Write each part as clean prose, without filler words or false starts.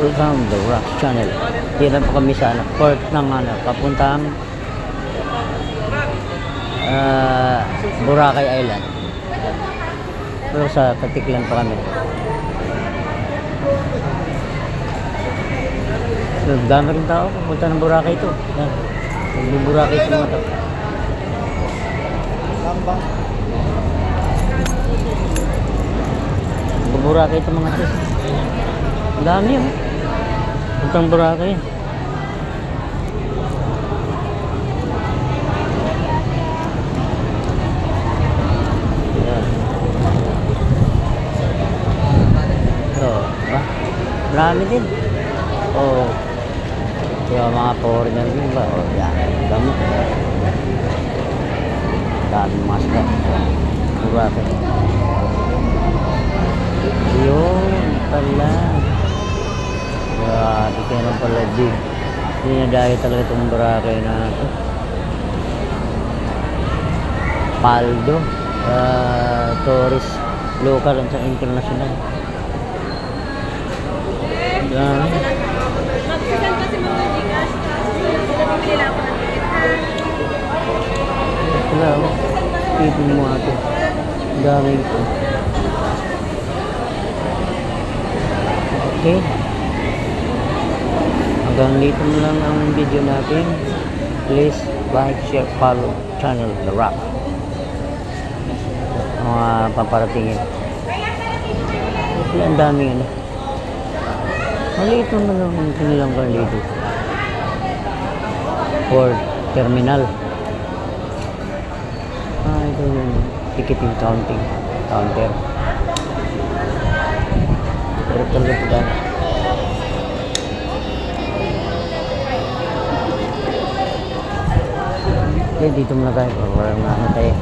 Welcome the Rock Channel. Dito po kami sa port ng papuntang Boracay Island. Pero sa Katiklan pa kami. So, dami rin tao pupunta ng Boracay ito. Boracay ito mga to. Boracay ito mga to. Ang dami yun. Puntang Boracay. Yan. So, marami din. Oh, yung mga foreigner din ba? Oh, yan. Dami. Dami mga sila. Boracay. Yun pala. Grabe kaya nang pala big. Dinadayo talaga itong Boracay na ito. Paldo. Tourist. Local at international. Dami. Magsisan kasi mga Gcash. Bumili lang ako ng ticket. Wala o. Tipin mo ito. Dami ito. Okay. Hanggang dito na lang ang video natin. Please like, share, follow channel The Rock. Mga paparatingin. Ang dami ano. Maliit naman lang ang kanilang car dito. Port terminal. Ito yung ticketing counter. Pero talaga po dahil. Okay, dito muna tayo. Walang na tayo.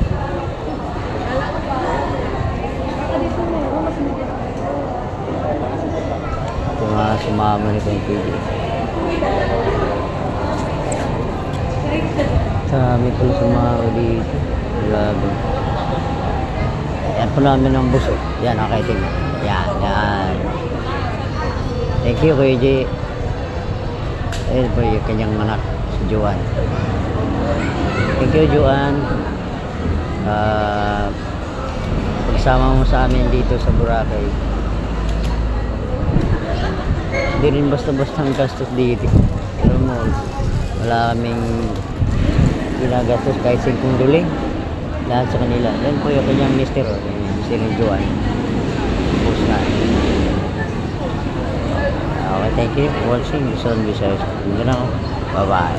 Ito nga sumama nito yung PJ. Sabi pala sumama dito. Grabe. Yan po namin ang buso. Yan, nakaiting. Yan. Thank you, Kuya J. Ayun po yung kanyang anak, si Joan. Thank you, Joan. Pagsama mo sa amin dito sa Boracay. Hindi rin basta-basta ang gastos dito. Pero mo, wala kaming ginagastos kahit 5 duling. Lahat sa kanila. Yan po yung kanyang mister. Si Joan. Post na. Okay, thank you for watching. Luzon, Visayas. Bye-bye.